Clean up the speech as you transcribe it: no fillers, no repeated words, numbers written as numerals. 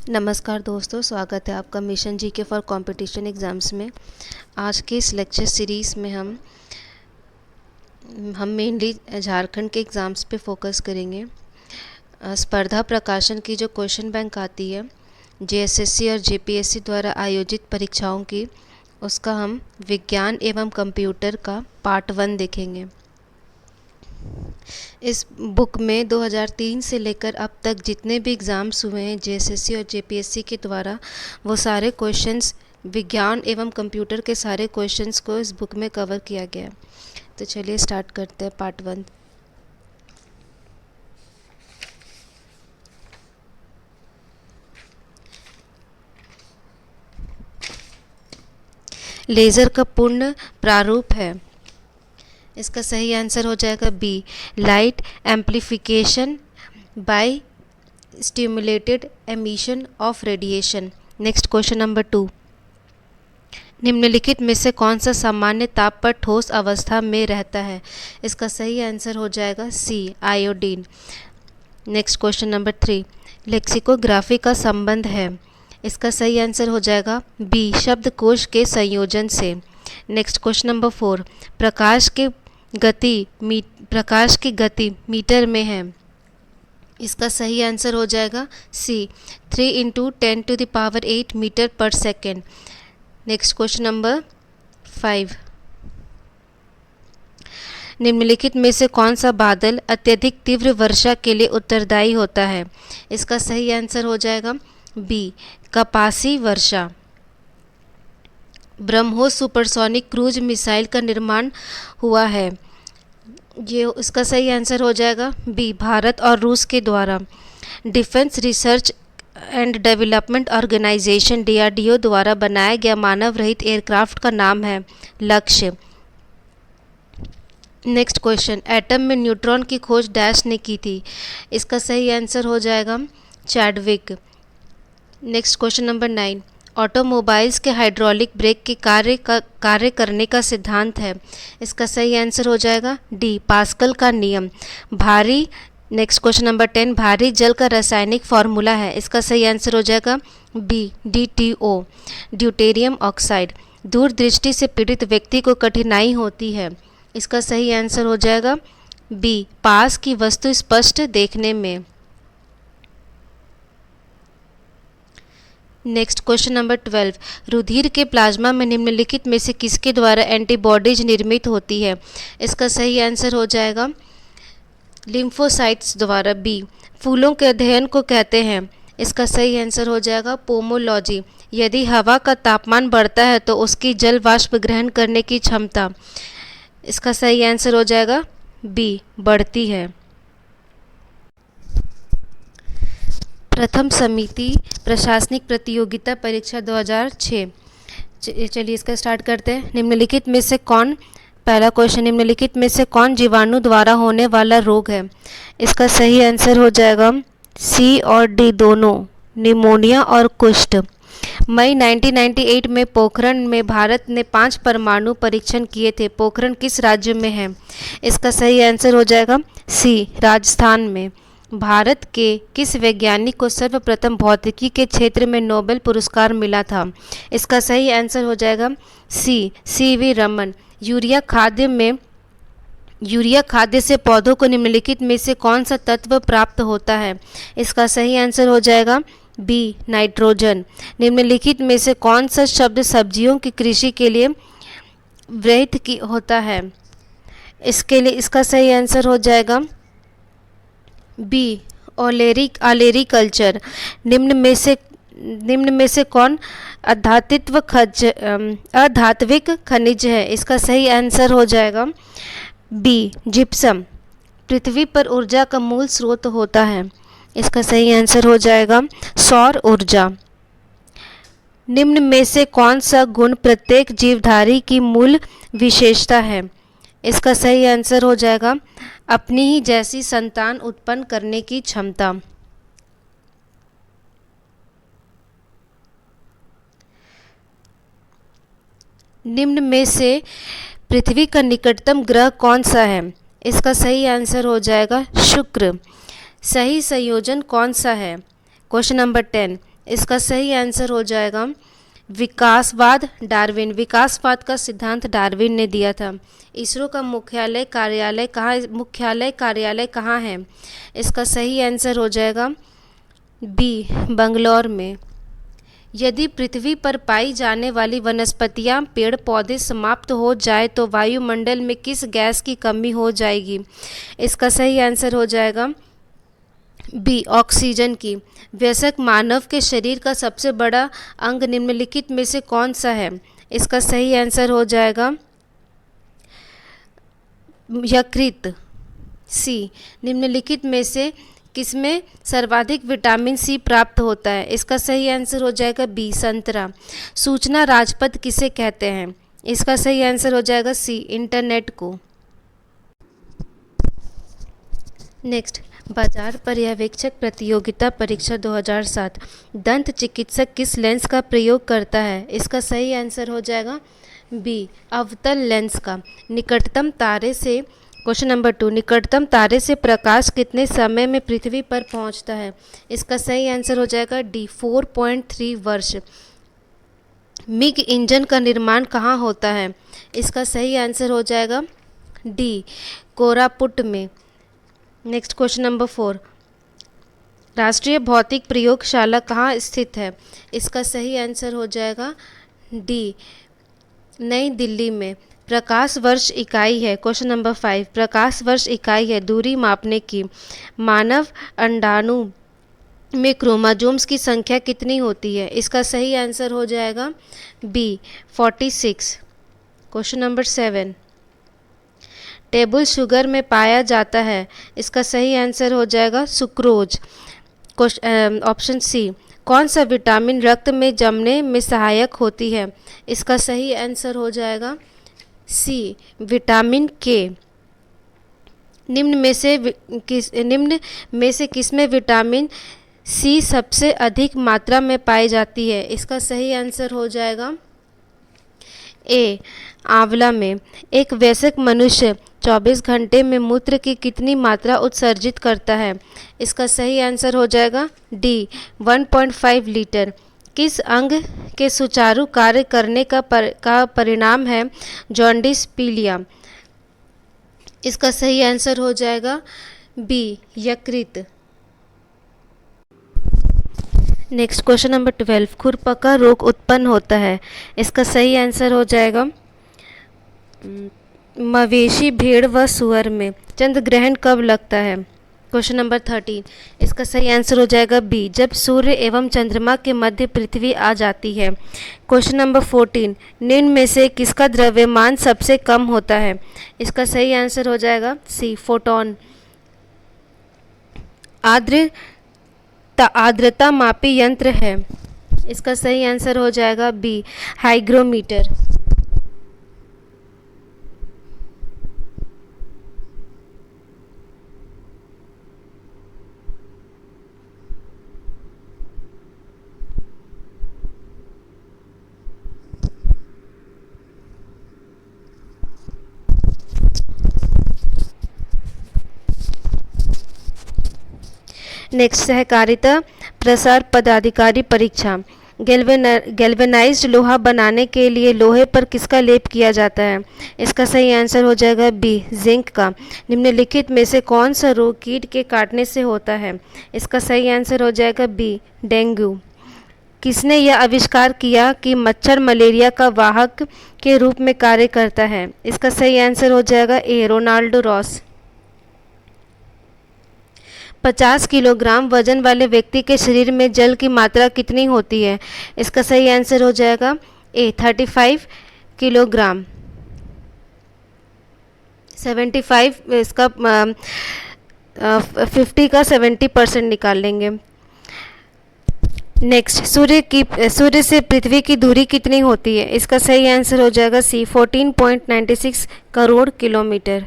नमस्कार दोस्तों, स्वागत है आपका mission GK for competition exams में। आज के इस लेक्चर सीरीज़ में हम मेनली झारखंड के एग्ज़ाम्स पे फोकस करेंगे। स्पर्धा प्रकाशन की जो क्वेश्चन बैंक आती है जेएसएससी और जेपीएससी द्वारा आयोजित परीक्षाओं की, उसका हम विज्ञान एवं कंप्यूटर का पार्ट 1 देखेंगे। इस बुक में 2003 से लेकर अब तक जितने भी एग्ज़ाम्स हुए हैं जेएसएससी और जेपीएससी के द्वारा, वो सारे क्वेश्चंस विज्ञान एवं कंप्यूटर के सारे क्वेश्चंस को इस बुक में कवर किया गया है। तो चलिए स्टार्ट करते हैं पार्ट 1। लेज़र का पूर्ण प्रारूप है। इसका सही आंसर हो जाएगा B, light amplification by stimulated emission of radiation. Next question number 2। निम्नलिखित में से कौन सा सामान्य ताप पर ठोस अवस्था में रहता है? इसका सही आंसर हो जाएगा C, iodine. Next question number 3। Lexicography का संबंध है। इसका सही आंसर हो जाएगा बी, शब्दकोश के संयोजन से। Next question number 4। प्रकाश की गति मीटर में है। इसका सही आंसर हो जाएगा सी, 3 × 10⁸ मीटर पर सेकेंड। Next question number 5। निम्नलिखित में से कौन सा बादल अत्यधिक तीव्र वर्षा के लिए उत्तरदायी होता है? इसका सही आंसर हो जाएगा बी, कपासी वर्षा। ब्रह्मोस सुपरसोनिक क्रूज मिसाइल का निर्माण हुआ है। इसका सही आंसर हो जाएगा बी, भारत और रूस के द्वारा। Defence research and development organisation DRDO द्वारा बनाया गया मानव रहित एयरक्राफ्ट का नाम है लक्ष्य। Next question. एटम में न्यूट्रॉन की खोज डैश ने की थी। इसका सही आंसर हो जाएगा Chadwick. Next question number 9। Automobiles के हाइड्रोलिक ब्रेक के कार्य करने का सिद्धांत है। इसका सही आंसर हो जाएगा डी, पास्कल का नियम। Next question number 10। भारी जल का रासायनिक फॉर्मूला है। इसका सही आंसर हो जाएगा बी, DTO, ड्यूटेरियम ऑक्साइड। दूरदृष्टि से पीड़ित व्यक्ति को कठिनाई होती है। इसका सही आंसर हो जाएगा बी, पास की वस्तु स्पष्ट देखने में। Next question number 12। रुधिर के प्लाज्मा में निम्नलिखित में से किसके द्वारा एंटीबॉडीज निर्मित होती है? इसका सही आंसर हो जाएगा लिम्फोसाइट्स द्वारा, बी। फूलों के अध्ययन को कहते हैं। इसका सही आंसर हो जाएगा पोमोलॉजी। यदि हवा का तापमान बढ़ता है तो उसकी जल वाष्प ग्रहण करने की क्षमता, इसका सही आंसर हो जाएगा बी, बढ़ती है। प्रथम समिति प्रशासनिक प्रतियोगिता परीक्षा 2006। चलिए इसका स्टार्ट करते हैं। निम्नलिखित में से कौन, पहला क्वेश्चन, निम्नलिखित में से कौन जीवाणु द्वारा होने वाला रोग है? इसका सही आंसर हो जाएगा सी और डी दोनों, निमोनिया और कुष्ठ। मई 1998 में पोखरण में भारत ने 5 परमाणु परीक्षण किए थे। पोखरण किस राज्य में है? इसका सही आंसर हो जाएगा सी, राजस्थान में। भारत के किस वैज्ञानिक को सर्वप्रथम भौतिकी के क्षेत्र में नोबेल पुरस्कार मिला था? इसका सही आंसर हो जाएगा सी, CV रमन। यूरिया खाद्य से पौधों को निम्नलिखित में से कौन सा तत्व प्राप्त होता है? इसका सही आंसर हो जाएगा बी, नाइट्रोजन। निम्नलिखित में से कौन सा शब्द सब्जियों की कृषि के लिए व्यवहृत होता है? इसका सही आंसर हो जाएगा बी, ओलेरीकल्चर। निम्न में से कौन अधात्विक खनिज है? इसका सही आंसर हो जाएगा बी, जिप्सम। पृथ्वी पर ऊर्जा का मूल स्रोत होता है। इसका सही आंसर हो जाएगा सौर ऊर्जा। निम्न में से कौन सा गुण प्रत्येक जीवधारी की मूल विशेषता है? इसका सही आंसर हो जाएगा अपनी ही जैसी संतान उत्पन्न करने की क्षमता। निम्न में से पृथ्वी का निकटतम ग्रह कौन सा है? इसका सही आंसर हो जाएगा शुक्र। सही संयोजन कौन सा है? Question number 10। इसका सही आंसर हो जाएगा विकासवाद, डार्विन। विकासवाद का सिद्धांत डार्विन ने दिया था। इसरो का मुख्यालय कार्यालय कहाँ है? इसका सही आंसर हो जाएगा बी, बंगलौर में। यदि पृथ्वी पर पाई जाने वाली वनस्पतियां, पेड़ पौधे समाप्त हो जाए तो वायुमंडल में किस गैस की कमी हो जाएगी? इसका सही आंसर हो जाएगा बी, ऑक्सीजन की। वयस्क मानव के शरीर का सबसे बड़ा अंग निम्नलिखित में से कौन सा है? इसका सही आंसर हो जाएगा यकृत, सी। निम्नलिखित में से किसमें सर्वाधिक विटामिन सी प्राप्त होता है? इसका सही आंसर हो जाएगा बी, संतरा। सूचना राजपथ किसे कहते हैं? इसका सही आंसर हो जाएगा सी, इंटरनेट को। नेक्स्ट, बाजार पर्यवेक्षक प्रतियोगिता परीक्षा 2007 दंत चिकित्सक किस लेंस का प्रयोग करता है? इसका सही आंसर हो जाएगा बी, अवतल लेंस का। निकटतम तारे से क्वेश्चन नंबर 2, निकटतम तारे से प्रकाश कितने समय में पृथ्वी पर पहुंचता है? इसका सही आंसर हो जाएगा डी, 4.3 वर्ष। मिग इंजन का निर्माण कहाँ होता है? इसका सही आंसर हो जाएगा डी, कोरापुट में। नेक्स्ट क्वेश्चन नंबर 4, राष्ट्रीय भौतिक प्रयोगशाला कहाँ स्थित है? इसका सही आंसर हो जाएगा डी, नई दिल्ली में। प्रकाश वर्ष इकाई है, क्वेश्चन नंबर 5, प्रकाश वर्ष इकाई है दूरी मापने की। मानव अंडाणु में क्रोमोसोम्स की संख्या कितनी होती है? इसका सही आंसर हो जाएगा B, 46। Question number 7, table sugar में पाया जाता है। इसका सही आंसर हो जाएगा सुक्रोज। ऑप्शन सी, कौन सा विटामिन रक्त में जमने में सहायक होती है? इसका सही आंसर हो जाएगा सी, विटामिन के। निम्न में से किसमें विटामिन सी सबसे अधिक मात्रा में पाई जाती है? इसका सही आंसर हो जाएगा ए, आंवला में। एक वयस्क मनुष्य 24 घंटे में मूत्र की कितनी मात्रा उत्सर्जित करता है? इसका सही आंसर हो जाएगा डी, 1.5 लीटर। किस अंग के सुचारू कार्य करने का परिणाम है जॉन्डिस पीलिया? इसका सही आंसर हो जाएगा बी, यकृत। नेक्स्ट क्वेश्चन नंबर 12, खुरपका रोग उत्पन्न होता है। इसका सही आंसर हो जाएगा मवेशी, भेड़ व सुअर में। चंद्र ग्रहण कब लगता है? क्वेश्चन नंबर 13, इसका सही आंसर हो जाएगा बी, जब सूर्य एवं चंद्रमा के मध्य पृथ्वी आ जाती है। क्वेश्चन नंबर 14, निम्न में से किसका द्रव्यमान सबसे कम होता है? इसका सही आंसर हो जाएगा सी, फोटोन। आर्द्रता मापी यंत्र है। इसका सही आंसर हो जाएगा बी, हाइग्रोमीटर। नेक्स्ट, सहकारिता प्रसार पदाधिकारी परीक्षा। गैल्वेनाइज्ड लोहा बनाने के लिए लोहे पर किसका लेप किया जाता है? इसका सही आंसर हो जाएगा बी, जिंक का। निम्नलिखित में से कौन सा रोग कीट के काटने से होता है? इसका सही आंसर हो जाएगा बी, डेंगू। किसने यह आविष्कार किया कि मच्छर मलेरिया का वाहक के रूप में कार्य करता है? इसका सही आंसर हो जाएगा ए, रोनाल्डो रॉस। 50 किलोग्राम वजन वाले व्यक्ति के शरीर में जल की मात्रा कितनी होती है? इसका सही आंसर हो जाएगा ए, 35 किलोग्राम। 75 इसका 50 का 70% निकाल लेंगे। नेक्स्ट, सूर्य से पृथ्वी की दूरी कितनी होती है? इसका सही आंसर हो जाएगा सी, 14.96 करोड़ किलोमीटर।